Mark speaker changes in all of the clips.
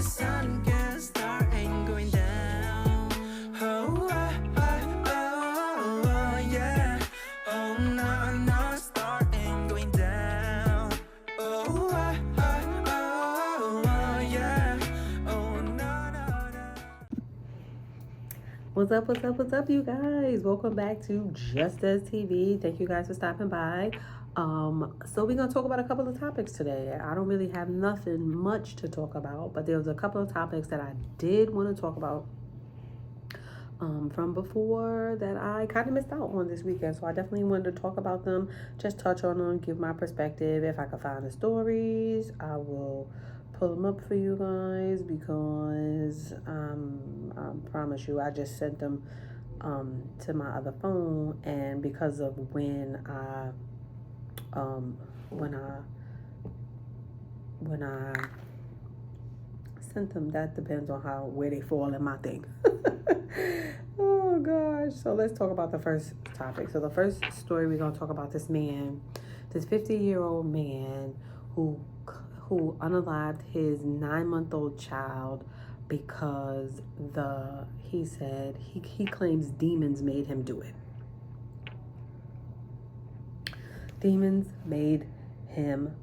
Speaker 1: sun can start and going down. Oh, yeah. Oh, no, no, start and going down. Oh, yeah. Oh, no, no, no.
Speaker 2: What's up, you guys? Welcome back to Just As TV. Thank you guys for stopping by. So we're gonna talk about a couple of topics today. I don't really have nothing much to talk about, but there was a couple of topics that I did want to talk about from before that I kind of missed out on this weekend. So I definitely wanted to talk about them, just touch on them, give my perspective. If I can find the stories, I will pull them up for you guys, because I promise you, I just sent them to my other phone, and because of when I sent them, that depends on where they fall in my thing. Oh gosh. So let's talk about the first topic. So the first story, we're gonna talk about this 50-year-old man who unalived his 9-month-old child because he claims demons made him do it. Demons made him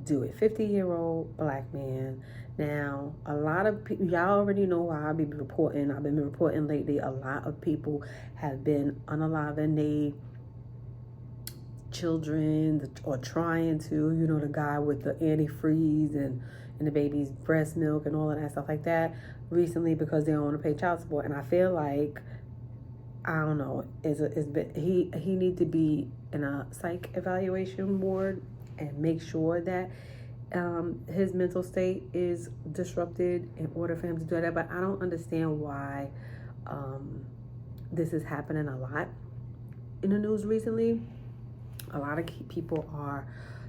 Speaker 2: do it. 50-year-old black man. Now, a lot of people, y'all already know why I've been reporting lately. A lot of people have been unaliving their children, or trying to, the guy with the antifreeze and the baby's breast milk and all of that stuff like that, recently, because they don't want to pay child support. And I feel like, I don't know, he need to be in a psych evaluation ward and make sure that his mental state is disrupted in order for him to do that. But I don't understand why this is happening a lot in the news recently. A lot of people are,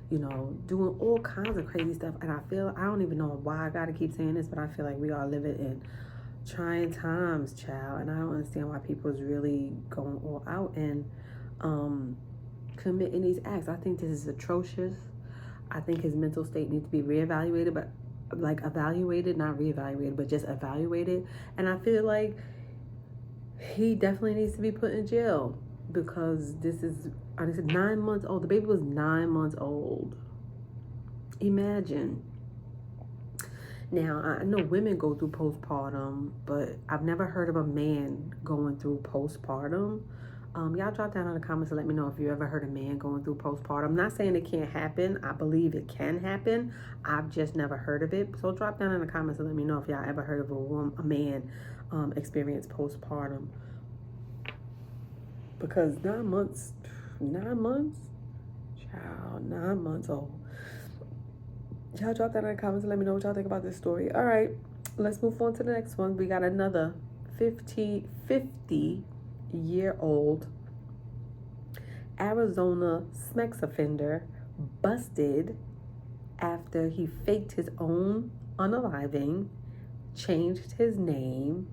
Speaker 2: doing all kinds of crazy stuff. And I don't even know why I got to keep saying this, but I feel like we are living in trying times, child. And I don't understand why people is really going all out and committing these acts. I think this is atrocious. I think his mental state needs to be reevaluated, but evaluated, not reevaluated, but just evaluated. And I feel like he definitely needs to be put in jail, because this is, I said, 9 months old. The baby was 9 months old. Imagine. Now, I know women go through postpartum, but I've never heard of a man going through postpartum. Y'all drop down in the comments and let me know if you ever heard a man going through postpartum. I'm not saying it can't happen. I believe it can happen. I've just never heard of it. So drop down in the comments and let me know if y'all ever heard of a man experience postpartum. Because 9 months, child, 9 months old. Y'all drop that in the comments and let me know what y'all think about this story. All right, let's move on to the next one. We got another 50-year-old Arizona sex offender busted after he faked his own unaliving, changed his name,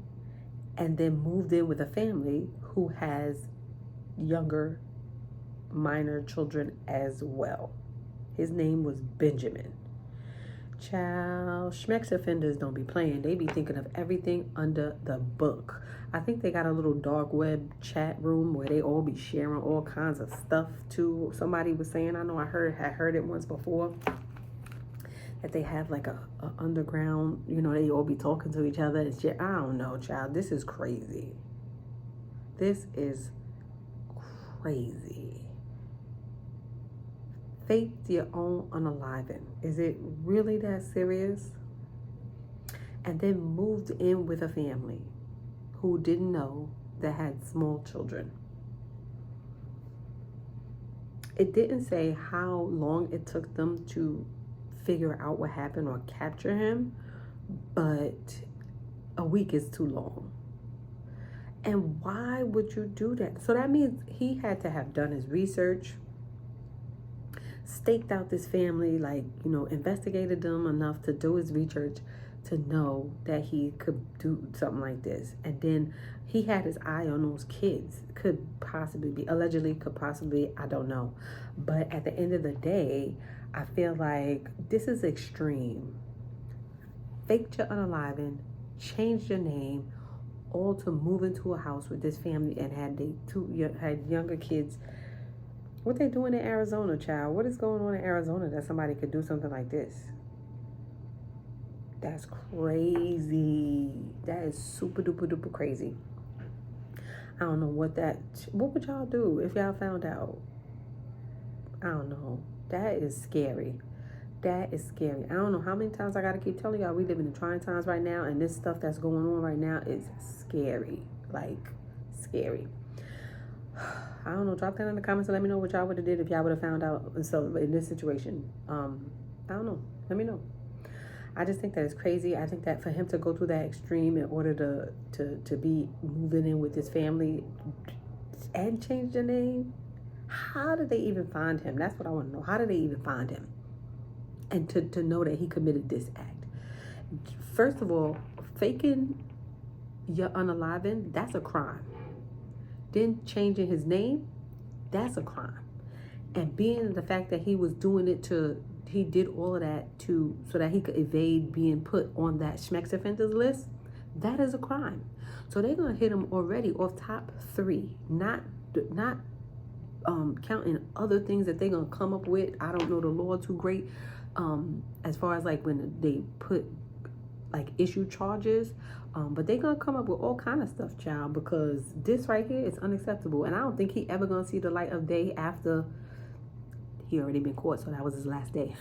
Speaker 2: and then moved in with a family who has younger minor children as well. His name was Benjamin. Child, schmex offenders don't be playing. They be thinking of everything under the book. I think they got a little dark web chat room where they all be sharing all kinds of stuff too. Somebody was saying, I know I heard it once before, that they have like a underground, they all be talking to each other. It's just, I don't know, child. This is crazy. This is crazy. Faked your own unaliving. Is it really that serious? And then moved in with a family who didn't know, that had small children. It didn't say how long it took them to figure out what happened or capture him, but a week is too long. And why would you do that? So that means he had to have done his research, staked out this family, investigated them enough to do his research to know that he could do something like this. And then he had his eye on those kids. Could possibly, I don't know. But at the end of the day, I feel like this is extreme. faked your unaliving, changed your name, all to move into a house with this family and had younger kids. What they doing in Arizona, child? What is going on in Arizona that somebody could do something like this? That's crazy. That is super duper duper crazy. I don't know what would y'all do if y'all found out? I don't know. That is scary. That is scary. I don't know how many times I got to keep telling y'all we live in trying times right now, and this stuff that's going on right now is scary. Like, scary. I don't know. Drop that in the comments and let me know what y'all would have did if y'all would have found out so in this situation. I don't know. Let me know. I just think that it's crazy. I think that for him to go through that extreme in order to be moving in with his family and change the name, how did they even find him? That's what I want to know. How did they even find him? And to know that he committed this act. First of all, faking your unaliving, that's a crime. Then changing his name, that's a crime. And being the fact that he was doing it he did all of that so that he could evade being put on that schmex offenders list, that is a crime. So they're gonna hit him already off top 3, not counting other things that they're gonna come up with. I don't know the law too great as far as like when they put like issue charges, but they're gonna come up with all kind of stuff, child, because this right here is unacceptable. And I don't think he ever gonna see the light of day after he already been caught. So that was his last day.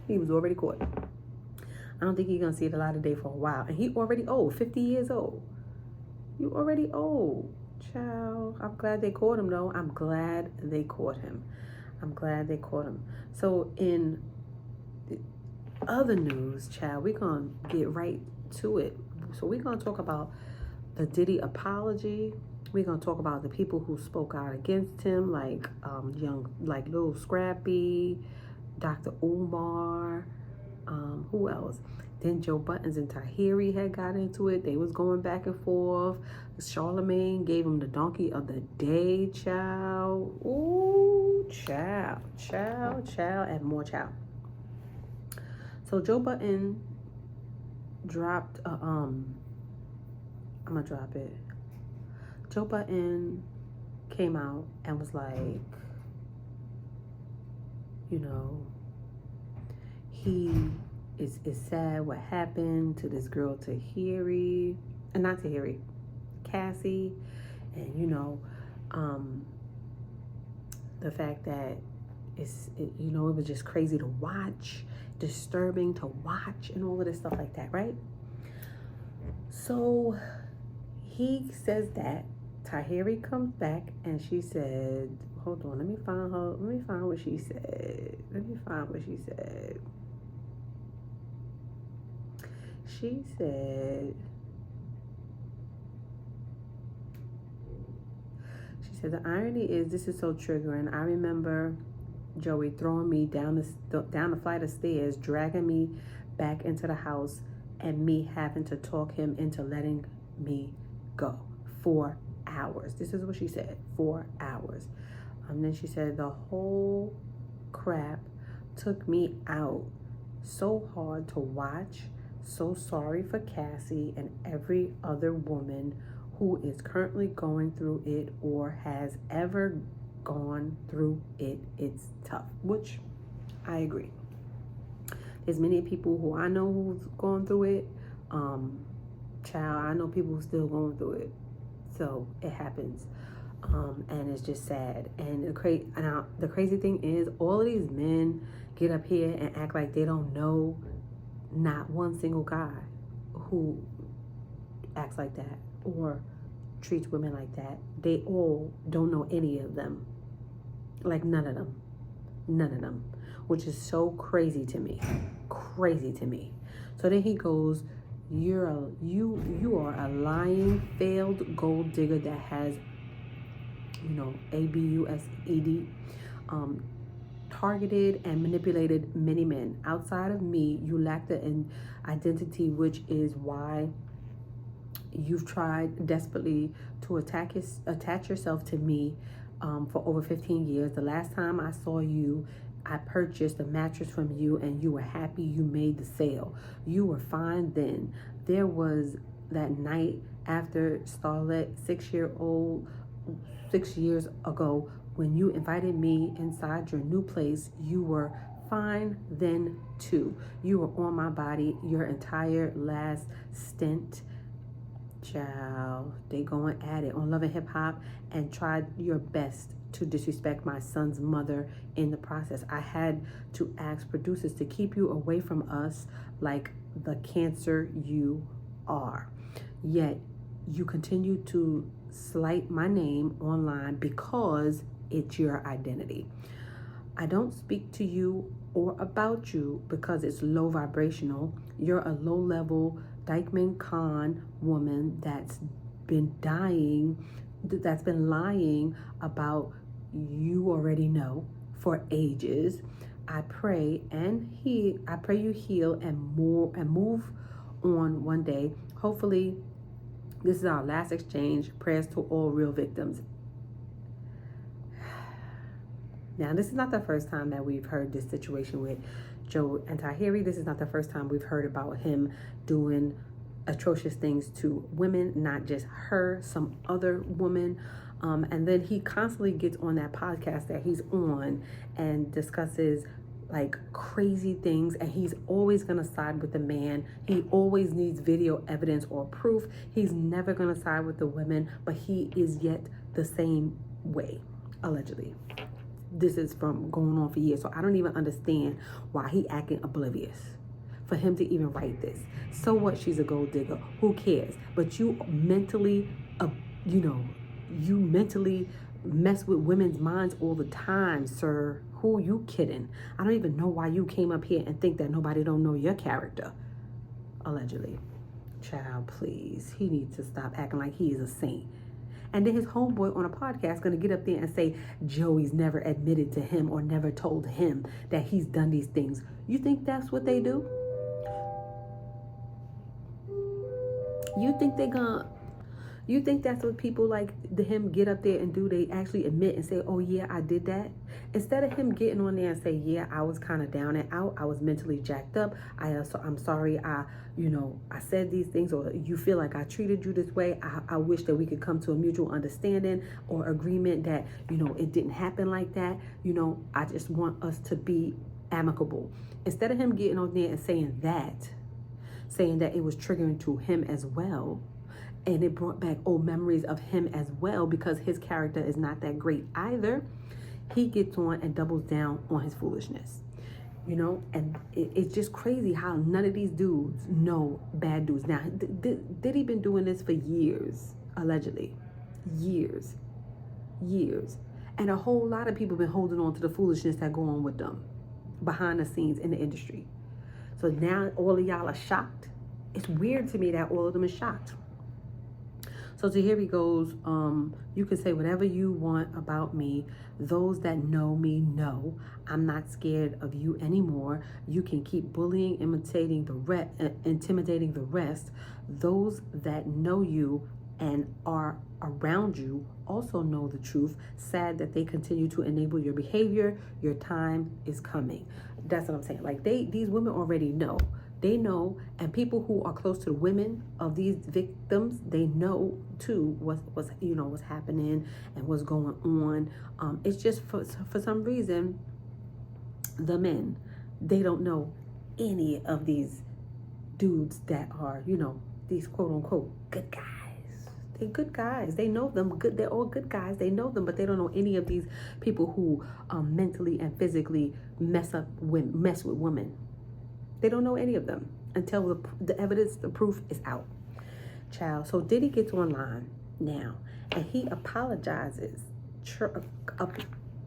Speaker 2: He was already caught. I don't think he's gonna see the light of day for a while. And he already old, 50 years old. You already old, child. I'm glad they caught him though. I'm glad they caught him. So in other news, child, we're gonna get right to it. So we're gonna talk about the Diddy apology. We're gonna talk about the people who spoke out against him, like Lil Scrappy, Dr. Umar, who else? Then Joe Buttons and Tahiry had got into it. They was going back and forth. Charlemagne gave him the donkey of the day, child. Ooh, child, and more child. So Joe Button dropped I'm gonna drop it. Joe Button came out and was like, you know, he is sad what happened to this girl Tahiry, and not Tahiry, Cassie, and you know, the fact that it was just crazy to watch, disturbing to watch, and all of this stuff like that, right? So he says that. Tahiry comes back and she said, hold on, let me find what she said. She said, the irony is this is so triggering. I remember Joey throwing me down the flight of stairs, dragging me back into the house, and me having to talk him into letting me go. 4 hours. This is what she said. 4 hours. Then she said the whole crap took me out so hard to watch. So sorry for Cassie and every other woman who is currently going through it or has ever gone through it. It's tough, which I agree. There's many people who I know who's going through it. Child, I know people who's still going through it. So it happens. And it's just sad. And the crazy thing is, all of these men get up here and act like they don't know not one single guy who acts like that or treats women like that. They all don't know any of them. Like none of them. Which is so crazy to me. So then he goes, you are a lying, failed gold digger that has, abused, targeted and manipulated many men. Outside of me, you lack the identity, which is why you've tried desperately to attach yourself to me for over 15 years. The last time I saw you, I purchased a mattress from you and you were happy you made the sale. You were fine then. There was that night after Starlet, 6 years ago, when you invited me inside your new place. You were fine then too. You were on my body your entire last stint. Child, they going at it on Love and Hip Hop and tried your best to disrespect my son's mother in the process. I had to ask producers to keep you away from us like the cancer you are. Yet you continue to slight my name online because it's your identity. I don't speak to you or about you because it's low vibrational. You're a low-level Dykeman Khan woman that's been lying about you already know for ages. I pray you heal and move on one day. Hopefully, this is our last exchange. Prayers to all real victims. Now, this is not the first time that we've heard this situation with Joe and Tahiry. This is not the first time we've heard about him doing atrocious things to women, not just her, some other woman. And then he constantly gets on that podcast that he's on and discusses like crazy things, and he's always going to side with the man. He always needs video evidence or proof. He's never going to side with the women, but he is yet the same way, allegedly. This is from going on for years, so I don't even understand why he acting oblivious for him to even write this. So what? She's a gold digger. Who cares? But you mentally, you mentally mess with women's minds all the time, sir. Who you kidding? I don't even know why you came up here and think that nobody don't know your character. Allegedly. Child, please. He needs to stop acting like he is a saint. And then his homeboy on a podcast going to get up there and say Joey's never admitted to him or never told him that he's done these things. You think that's what they do? You think that's what people like him get up there and do? They actually admit and say, oh yeah, I did that? Instead of him getting on there and say, yeah, I was kind of down and out. I was mentally jacked up. I'm sorry. I said these things, or you feel like I treated you this way. I wish that we could come to a mutual understanding or agreement that, it didn't happen like that. I just want us to be amicable. Instead of him getting on there and saying that it was triggering to him as well. And it brought back old memories of him as well, because his character is not that great either. He gets on and doubles down on his foolishness. And it's just crazy how none of these dudes know bad dudes. Now, DiDDY been doing this for years, allegedly. Years. And a whole lot of people been holding on to the foolishness that go on with them behind the scenes in the industry. So now all of y'all are shocked. It's weird to me that all of them are shocked. So here he goes. You can say whatever you want about me. Those that know me know I'm not scared of you anymore. You can keep bullying, intimidating the rest. Those that know you and are around you also know the truth. Sad that they continue to enable your behavior. Your time is coming. That's what I'm saying. Like these women already know. They know, and people who are close to the women of these victims, they know too what's happening and what's going on. It's just for some reason, the men, they don't know any of these dudes that are, these quote unquote good guys. They're good guys. They know them. Good. They're all good guys. They know them, but they don't know any of these people who mentally and physically mess with women. They don't know any of them until the evidence, the proof is out. Child. So DiDDY gets online now and he apologizes.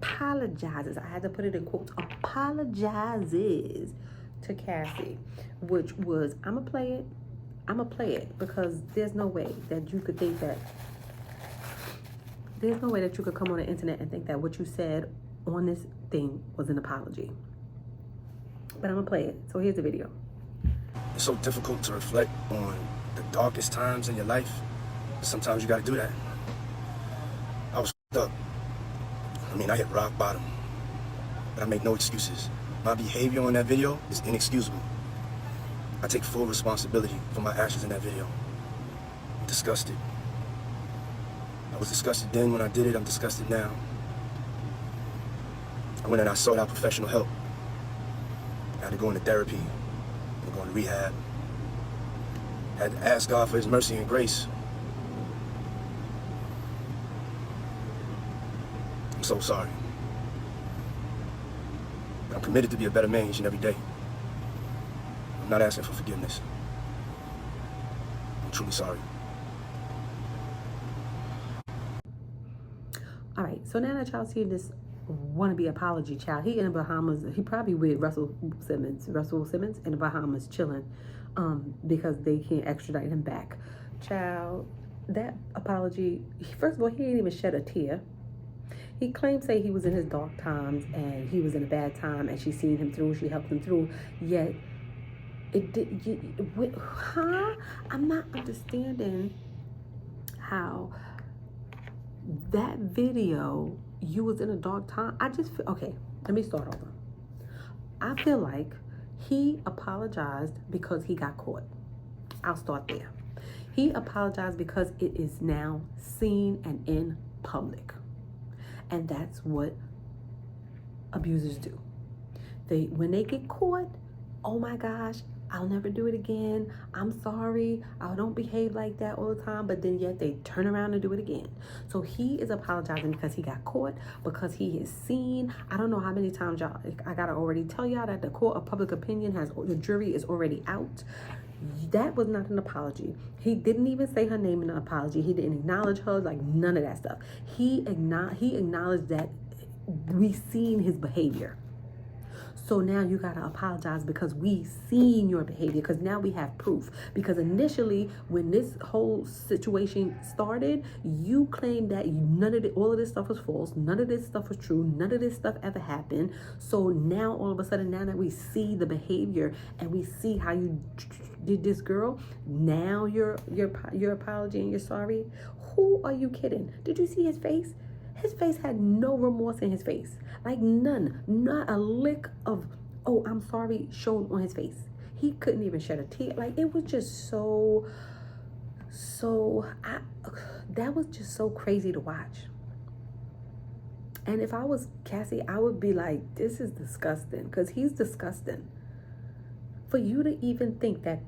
Speaker 2: Apologizes. I had to put it in quotes. Apologizes to Cassie, which was, I'm going to play it because there's no way that you could think that, there's no way that you could come on the internet and think that what you said on this thing was an apology. But I'm going to play it. So here's the video.
Speaker 3: It's so difficult to reflect on the darkest times in your life. Sometimes you got to do that. I was up. I hit rock bottom. but I make no excuses. My behavior on that video is inexcusable. I take full responsibility for my actions in that video. I'm disgusted. I was disgusted then when I did it, I'm disgusted now. I went and I sought out professional help. I had to go into therapy, and go into rehab. I had to ask God for His mercy and grace. I'm so sorry. I'm committed to be a better man each and every day. I'm not asking for forgiveness. I'm truly sorry.
Speaker 2: All right, so now that y'all see this wannabe apology child, he in the Bahamas. He probably with Russell Simmons in the Bahamas chilling, because they can't extradite him back. Child, that apology. First of all, he didn't even shed a tear. He claimed say he was in his dark times and he was in a bad time, and she seen him through. She helped him through. Yet it did. I'm not understanding how that video. You was in a dark time. I just feel, okay, let me start over. I feel like he apologized because he got caught. I'll start there. He apologized because it is now seen and in public. And that's what abusers do. When they get caught, oh my gosh, I'll never do it again. I'm sorry. I don't behave like that all the time. But then yet they turn around and do it again. So he is apologizing because he got caught, because he is seen. I don't know how many times y'all, I gotta already tell y'all that the court of public opinion the jury is already out. That was not an apology. He didn't even say her name in the apology. He didn't acknowledge her, like none of that stuff. He acknowledged that we seen his behavior. So now you got to apologize because we seen your behavior, because now we have proof. Because initially, when this whole situation started, you claimed that all of this stuff was false. None of this stuff was true. None of this stuff ever happened. So now all of a sudden, now that we see the behavior and we see how you did this girl, now your apology and you're sorry. Who are you kidding? Did you see his face? His face had no remorse in his face. Like none. Not a lick of, oh, I'm sorry, shown on his face. He couldn't even shed a tear. Like, it was just that was just so crazy to watch. And if I was Cassie, I would be like, this is disgusting, because he's disgusting. For you to even think that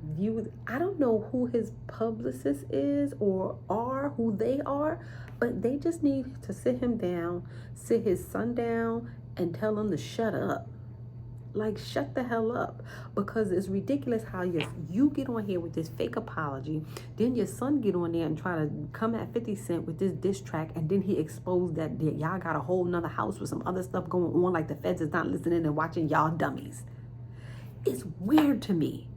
Speaker 2: I don't know who his publicist is or who they are, but they just need to sit him down, sit his son down, and tell him to shut up. Like, shut the hell up. Because it's ridiculous how you get on here with this fake apology, then your son get on there and try to come at 50 Cent with this diss track, and then he exposed that y'all got a whole nother house with some other stuff going on, like the feds is not listening and watching y'all dummies. It's weird to me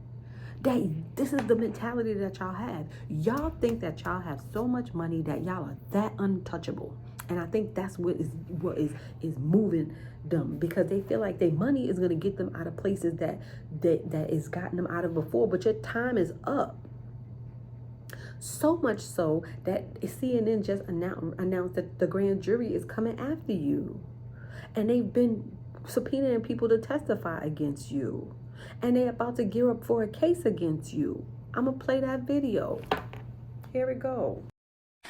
Speaker 2: that this is the mentality that y'all have. Y'all think that y'all have so much money that y'all are that untouchable. And I think that's what is moving them, because they feel like their money is going to get them out of places that is gotten them out of before. But your time is up. So much so that CNN just announced that the grand jury is coming after you. And they've been subpoenaing people to testify against you. And they're about to gear up for a case against you. I'm going to play that video. Here we go.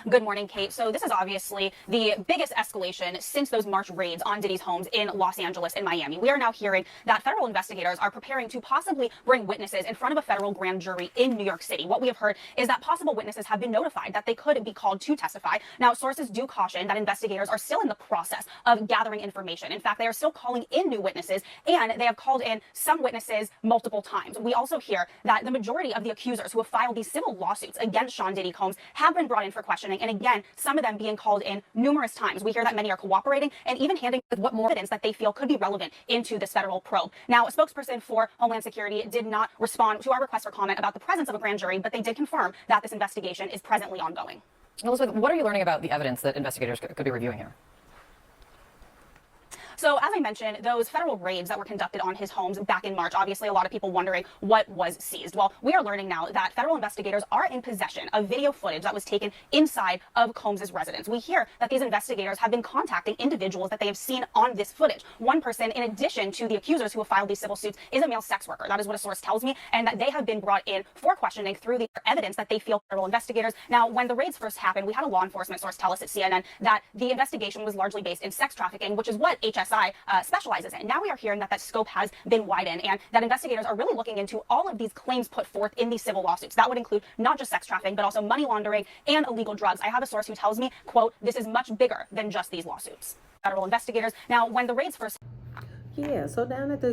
Speaker 4: Good morning, Kate. So this is obviously the biggest escalation since those March raids on Diddy's homes in Los Angeles and Miami. We are now hearing that federal investigators are preparing to possibly bring witnesses in front of a federal grand jury in New York City. What we have heard is that possible witnesses have been notified that they could be called to testify. Now, sources do caution that investigators are still in the process of gathering information. In fact, they are still calling in new witnesses, and they have called in some witnesses multiple times. We also hear that the majority of the accusers who have filed these civil lawsuits against Sean Diddy Combs have been brought in for questioning. And again, some of them being called in numerous times. We hear that many are cooperating and even handing with what more evidence that they feel could be relevant into this federal probe. Now, a spokesperson for Homeland Security did not respond to our request for comment about the presence of a grand jury, but they did confirm that this investigation is presently ongoing.
Speaker 5: Elizabeth, what are you learning about the evidence that investigators could be reviewing here?
Speaker 4: So as I mentioned, those federal raids that were conducted on his homes back in March, obviously a lot of people wondering what was seized. Well, we are learning now that federal investigators are in possession of video footage that was taken inside of Combs' residence. We hear that these investigators have been contacting individuals that they have seen on this footage. One person, in addition to the accusers who have filed these civil suits, is a male sex worker. That is what a source tells me, and that they have been brought in for questioning through the evidence that they feel federal investigators. Now, when the raids first happened, we had a law enforcement source tell us at CNN that the investigation was largely based in sex trafficking, which is what HSI specializes in. Now we are hearing that that scope has been widened and that investigators are really looking into all of these claims put forth in these civil lawsuits. That would include not just sex trafficking, but also money laundering and illegal drugs. I have a source who tells me, quote, "This is much bigger than just these lawsuits." Federal investigators. Now, when the raids first...
Speaker 2: Yeah, so down at the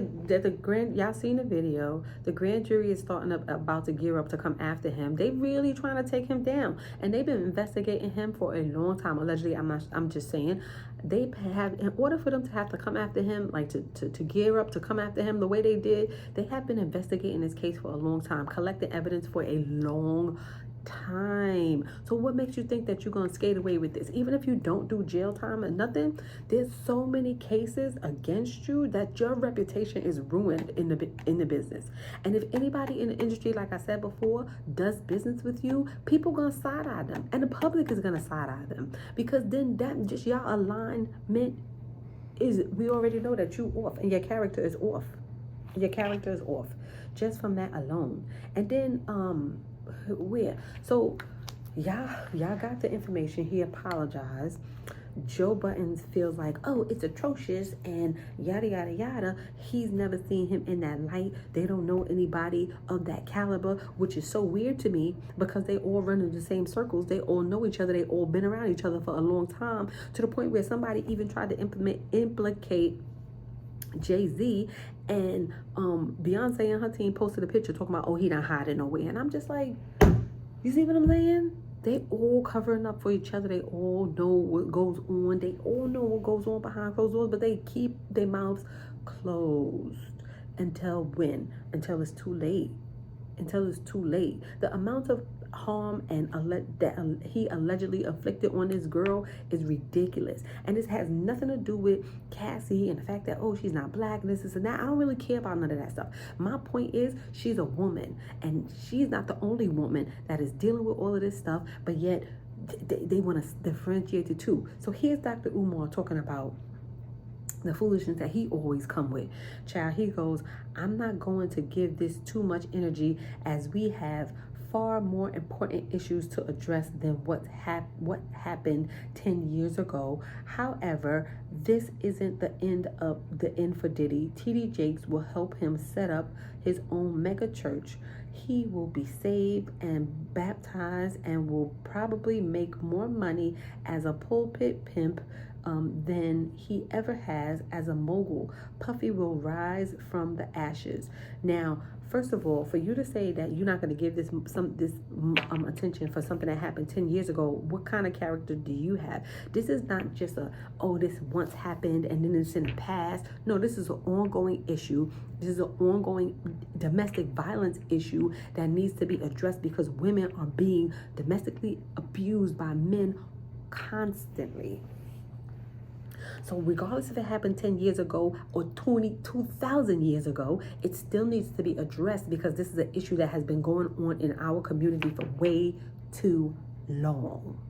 Speaker 2: grand, y'all seen the video, the grand jury is starting about to gear up to come after him. They really trying to take him down, and they've been investigating him for a long time. Allegedly, I'm just saying, they have, in order for them to have to come after him, like to gear up to come after him the way they did, they have been investigating this case for a long time, collecting evidence for a long time. So what makes you think that you're gonna skate away with this? Even if you don't do jail time or nothing, there's so many cases against you that your reputation is ruined in the business. And if anybody in the industry, like I said before, does business with you, people gonna side-eye them, and the public is gonna side-eye them, because then that just y'all alignment is, we already know that you off and your character is off. Your character is off just from that alone. And then where, so y'all got the information. He apologized. Joe Buttons feels like, oh, it's atrocious and yada yada yada. He's never seen him in that light. They don't know anybody of that caliber, which is so weird to me, because they all run in the same circles. They all know each other. They all been around each other for a long time, to the point where somebody even tried to implicate Jay-Z, and Beyonce and her team posted a picture talking about, oh, he not hiding nowhere. And I'm just like, you see what I'm saying? They all covering up for each other. They all know what goes on. They all know what goes on behind closed doors, but they keep their mouths closed until when? Until it's too late. Until it's too late. The amount of harm and that he allegedly inflicted on this girl is ridiculous, and this has nothing to do with Cassie and the fact that, oh, she's not black and this and that. I don't really care about none of that stuff. My point is, she's a woman, and she's not the only woman that is dealing with all of this stuff, but yet they want to differentiate the two. So here's Dr. Umar talking about the foolishness that he always come with. Child, he goes, I'm not going to give this too much energy, as we have far more important issues to address than what happened 10 years ago. However, this isn't the end for Diddy. TD Jakes will help him set up his own mega church. He will be saved and baptized and will probably make more money as a pulpit pimp than he ever has as a mogul. Puffy will rise from the ashes. Now, first of all, for you to say that you're not going to give this attention for something that happened 10 years ago, what kind of character do you have? This is not just this once happened and then it's in the past. No, this is an ongoing issue. This is an ongoing domestic violence issue that needs to be addressed, because women are being domestically abused by men constantly. So regardless if it happened 10 years ago or 2,000 years ago, it still needs to be addressed, because this is an issue that has been going on in our community for way too long.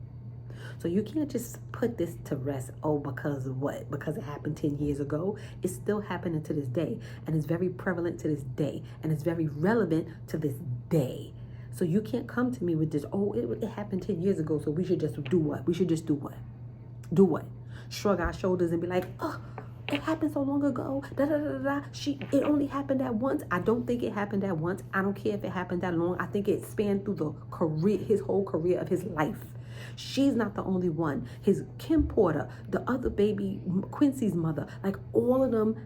Speaker 2: So you can't just put this to rest, oh, because of what? Because it happened 10 years ago. It's still happening to this day, and it's very prevalent to this day, and it's very relevant to this day. So you can't come to me with this, oh, it happened 10 years ago, so we should just do what? We should just do what? Do what? Shrug our shoulders and be like, oh, it happened so long ago. It only happened that once. I don't think it happened that once. I don't care if it happened that long. I think it spanned through the career, his whole career of his life. She's not the only one. His Kim Porter, the other baby, Quincy's mother, like all of them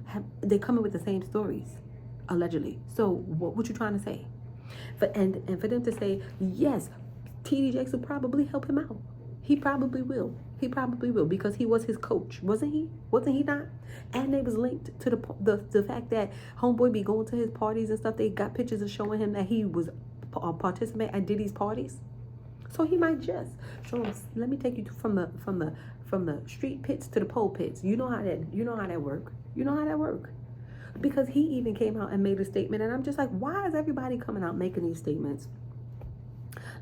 Speaker 2: they're coming with the same stories, allegedly. So what you trying to say? And for them to say, yes, TD Jakes will probably help him out. He probably will. He probably will, because he was his coach, wasn't he? Wasn't he not? And they was linked to the fact that homeboy be going to his parties and stuff. They got pictures of showing him that he was participating at Diddy's parties. So he might just show him. Let me take you from from the street pits to the pole pits. You know how that work. You know how that work. Because he even came out and made a statement, and I'm just like, why is everybody coming out making these statements?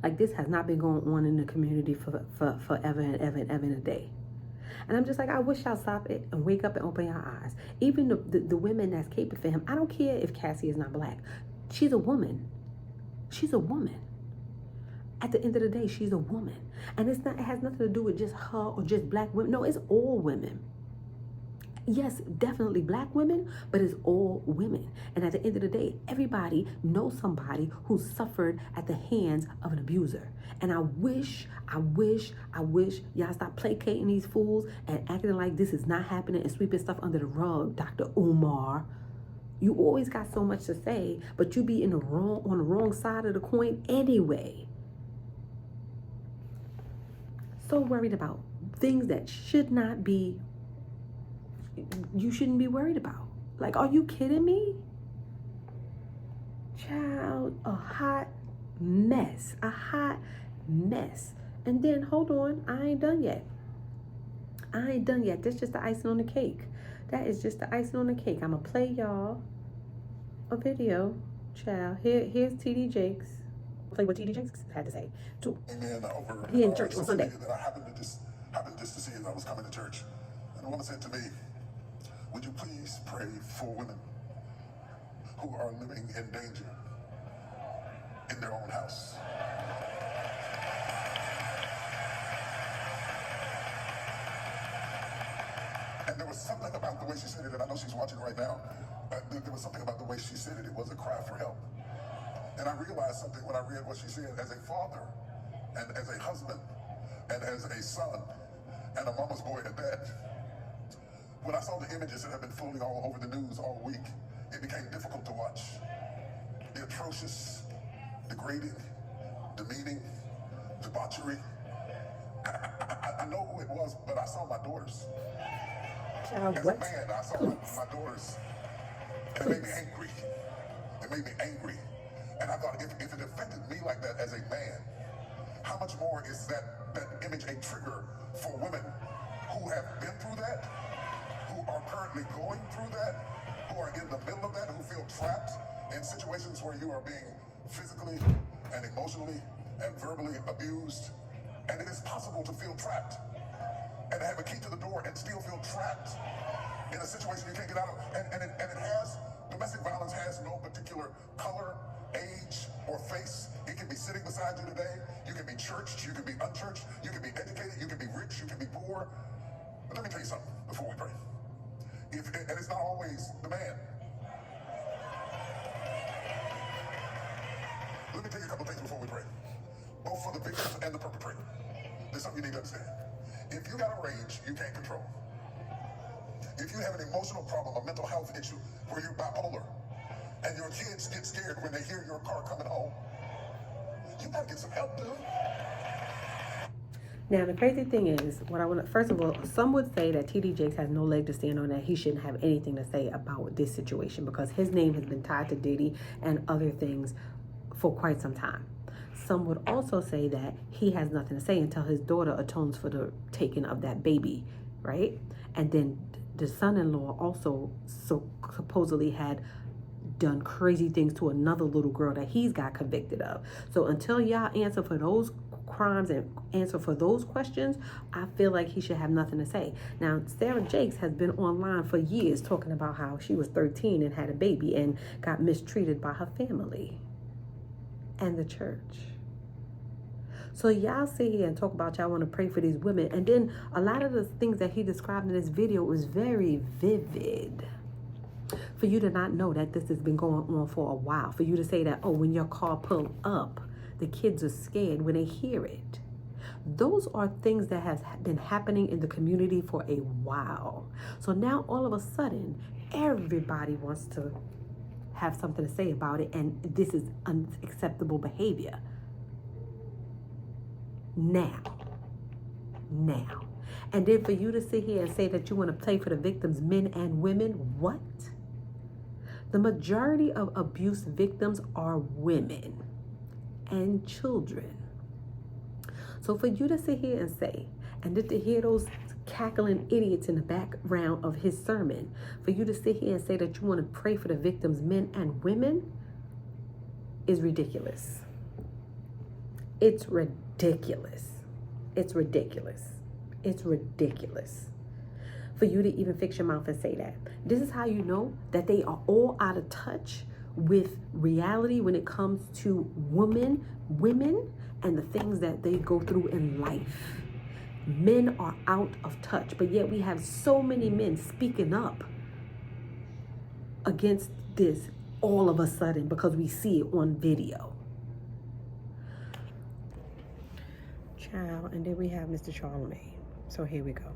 Speaker 2: Like, this has not been going on in the community for forever and ever and ever and a day. And I'm just like, I wish y'all stop it and wake up and open your eyes. Even the women that's caping for him, I don't care if Cassie is not black. She's a woman. She's a woman. At the end of the day, she's a woman. And it has nothing to do with just her or just black women. No, it's all women. Yes, definitely black women, but it's all women. And at the end of the day, everybody knows somebody who suffered at the hands of an abuser. And I wish y'all stop placating these fools and acting like this is not happening and sweeping stuff under the rug, Dr. Umar. You always got so much to say, but you be on the wrong side of the coin anyway. So worried about things that you shouldn't be worried about. Like, are you kidding me? Child, a hot mess. And then, hold on, I ain't done yet. That's just the icing on the cake. That is just the icing on the cake. I'm going to play y'all a video. Child, here's TD Jakes. Play what TD Jakes had to say.
Speaker 5: Amen. Over
Speaker 2: he in church on Sunday.
Speaker 5: That I happened just to see as I was coming to church. And a woman said to me, would you please pray for women who are living in danger in their own house? And there was something about the way she said it, and I know she's watching right now. There was something about the way she said it. It was a cry for help. And I realized something when I read what she said. As a father, and as a husband, and as a son, and a mama's boy at that, when I saw the images that have been floating all over the news all week, it became difficult to watch. The atrocious, degrading, demeaning, debauchery. I know who it was, but I saw my daughters. As a man, I saw my daughters. And it made me angry. And I thought, if it affected me like that as a man, how much more is that image a trigger for women who have been through that, who are currently going through that, who are in the middle of that, who feel trapped in situations where you are being physically and emotionally and verbally abused. And it is possible to feel trapped and to have a key to the door and still feel trapped in a situation you can't get out of. And it has, domestic violence has no particular color, age, or face. It can be sitting beside you today. You can be churched, you can be unchurched, you can be educated, you can be rich, you can be poor. But let me tell you something before we pray. And it's not always the man. Let me tell you a couple things before we pray. Both for the victims and the perpetrator. There's something you need to understand. If you got a rage you can't control, if you have an emotional problem, a mental health issue where you're bipolar, and your kids get scared when they hear your car coming home, you gotta get some help, dude.
Speaker 2: Now, the crazy thing is, first of all, some would say that TD Jakes has no leg to stand on, that he shouldn't have anything to say about this situation because his name has been tied to Diddy and other things for quite some time. Some would also say that he has nothing to say until his daughter atones for the taking of that baby, right? And then the son-in-law also supposedly had done crazy things to another little girl that he's got convicted of. So until y'all answer for those crimes and answer for those questions, I feel like he should have nothing to say. Now, Sarah Jakes has been online for years talking about how she was 13 and had a baby and got mistreated by her family and the church. So y'all sit here and talk about y'all want to pray for these women, and then a lot of the things that he described in this video was very vivid. For you to not know that this has been going on for a while, for you to say that, oh, when your car pulled up, the kids are scared when they hear it. Those are things that has been happening in the community for a while. So now all of a sudden, everybody wants to have something to say about it, and this is unacceptable behavior. Now. And then for you to sit here and say that you want to play for the victims, men and women, what? The majority of abuse victims are women and children. So for you to sit here and say, and then to hear those cackling idiots in the background of his sermon. For you to sit here and say that you want to pray for the victims, men and women, is ridiculous. It's ridiculous. It's ridiculous. It's ridiculous. For you to even fix your mouth and say that. This is how you know that they are all out of touch with reality when it comes to women, and the things that they go through in life. Men are out of touch, but yet we have so many men speaking up against this all of a sudden because we see it on video. Child, and then we have Mr. Charlemagne. So here we go.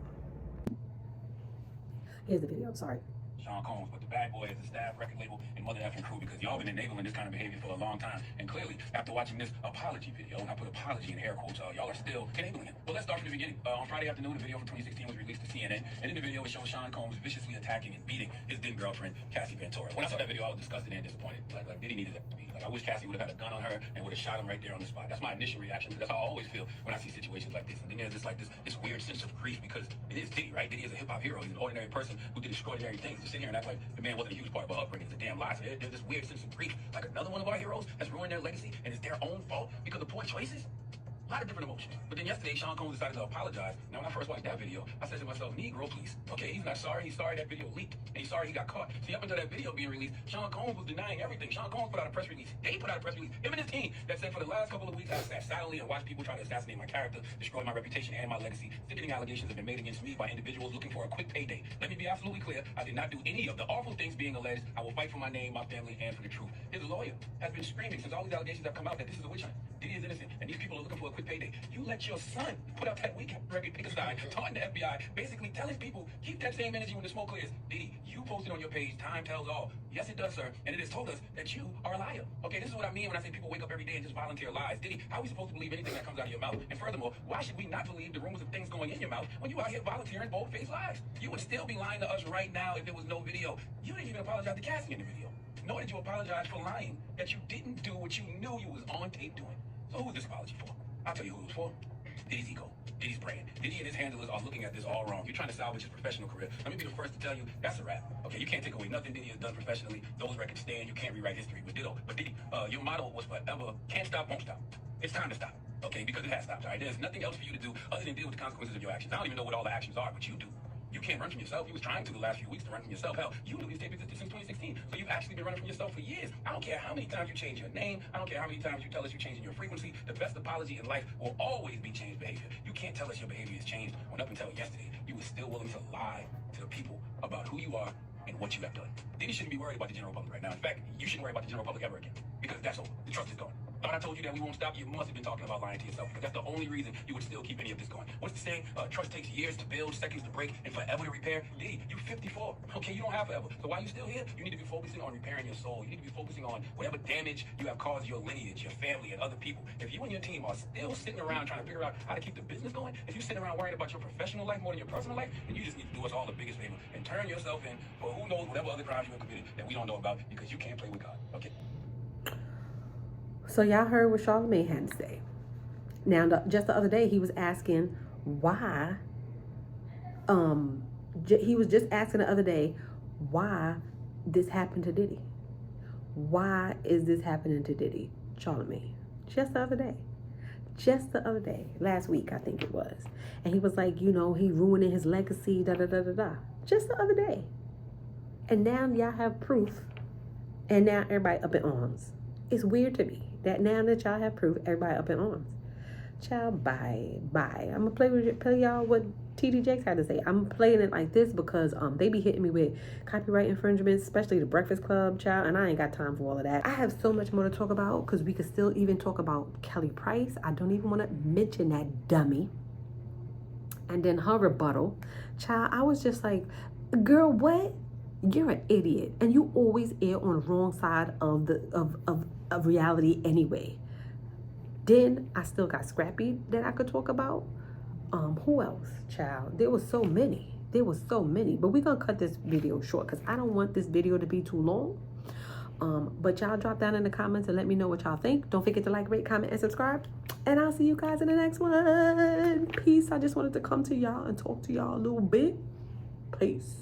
Speaker 2: Here's the video, I'm sorry.
Speaker 6: Sean Combs, but the bad boy is the staff, record label, and mother effing crew, because y'all been enabling this kind of behavior for a long time. And clearly, after watching this apology video, and I put apology in air quotes, y'all are still enabling it. Well, let's start from the beginning. On Friday afternoon, a video from 2016 was released to CNN, and in the video, it shows Sean Combs viciously attacking and beating his then girlfriend, Cassie Ventura. When I saw that video, I was disgusted and disappointed. Like Diddy needed that to be. Like, I wish Cassie would have had a gun on her and would have shot him right there on the spot. That's my initial reaction. That's how I always feel when I see situations like this. And then there's this weird sense of grief, because it is Diddy, right? Diddy is a hip-hop hero. He's an ordinary person who did extraordinary things. To sit here and act like the man wasn't a huge part of our upbringing is a damn lie. So there's this weird sense of grief. Like another one of our heroes has ruined their legacy, and it's their own fault because of poor choices. A lot of different emotions. But then yesterday, Sean Combs decided to apologize. Now, when I first watched that video, I said to myself, Negro, please. Okay, he's not sorry. He's sorry that video leaked, and he's sorry he got caught. See, up until that video being released, Sean Combs was denying everything. Sean Combs put out a press release. They put out a press release, him and his team, that said for the last couple of weeks, I sat silently and watched people try to assassinate my character, destroy my reputation and my legacy. Sickening allegations have been made against me by individuals looking for a quick payday. Let me be absolutely clear. I did not do any of the awful things being alleged. I will fight for my name, my family, and for the truth. His lawyer has been screaming since all these allegations have come out that this is a witch hunt. Diddy is innocent, and these people are looking for a quick payday. You let your son put out that weak record, pick a side, taunting the FBI, basically telling people, keep that same energy when the smoke clears. Diddy, you posted on your page, time tells all. Yes, it does, sir, and it has told us that you are a liar. Okay, this is what I mean when I say people wake up every day and just volunteer lies. Diddy, how are we supposed to believe anything that comes out of your mouth? And furthermore, why should we not believe the rumors of things going in your mouth when you out here volunteering bold-faced lies? You would still be lying to us right now if there was no video. You didn't even apologize to Cassie in the video. Nor did you apologize for lying that you didn't do what you knew you was on tape doing. So who is this apology for? I'll tell you who it was for. Diddy's ego, Diddy's brand. Diddy and his handlers are looking at this all wrong. You're trying to salvage his professional career. Let me be the first to tell you, that's a wrap. Okay, you can't take away nothing Diddy has done professionally. Those records stand. You can't rewrite history. But Diddy, your motto was forever, can't stop, won't stop. It's time to stop, okay? Because it has stopped, all right? There's nothing else for you to do other than deal with the consequences of your actions. I don't even know what all the actions are, but you do. You can't run from yourself. You was trying to the last few weeks to run from yourself. Hell, you knew these tapes existed since 2016. So you've actually been running from yourself for years. I don't care how many times you change your name. I don't care how many times you tell us you're changing your frequency. The best apology in life will always be changed behavior. You can't tell us your behavior has changed when up until yesterday, you were still willing to lie to the people about who you are and what you have done. Diddy shouldn't be worried about the general public right now. In fact, you shouldn't worry about the general public ever again, because that's over. The trust is gone. Thought I told you that we won't stop? You must have been talking about lying to yourself, because that's the only reason you would still keep any of this going. What's the saying? Trust takes years to build, seconds to break, and forever to repair. Diddy, you 54. Okay, you don't have forever. So while you're still here, you need to be focusing on repairing your soul. You need to be focusing on whatever damage you have caused your lineage, your family, and other people. If you and your team are still sitting around trying to figure out how to keep the business going, if you're sitting around worrying about your professional life more than your personal life, then you just need to do us all the biggest favor and turn yourself in for who knows whatever other crimes you have committed that we don't know about, because you can't play with God. Okay?
Speaker 2: So y'all heard what Charlemagne had to say. Now, just the other day, he was asking why. He was just asking the other day why this happened to Diddy. Why is this happening to Diddy, Charlemagne? Just the other day. Just the other day. Last week, I think it was. And he was like, you know, he ruining his legacy, da-da-da-da-da. Just the other day. And now y'all have proof. And now everybody up in arms. It's weird to me that now that y'all have proof, everybody up in arms. Child, bye. I'm gonna play y'all what TD Jakes had to say. I'm playing it like this because they be hitting me with copyright infringements, especially the Breakfast Club, child, and I ain't got time for all of that. I have so much more to talk about because we could still even talk about Kelly Price. I don't even want to mention that dummy. And then her rebuttal. Child, I was just like, girl, what? You're an idiot, and you always err on the wrong side of reality anyway. Then I still got Scrappy that I could talk about. Who else, child? There was so many. But we're gonna cut this video short because I don't want this video to be too long. But y'all drop down in the comments and let me know what y'all think. Don't forget to like, rate, comment, and subscribe. And I'll see you guys in the next one. Peace. I just wanted to come to y'all and talk to y'all a little bit. Peace.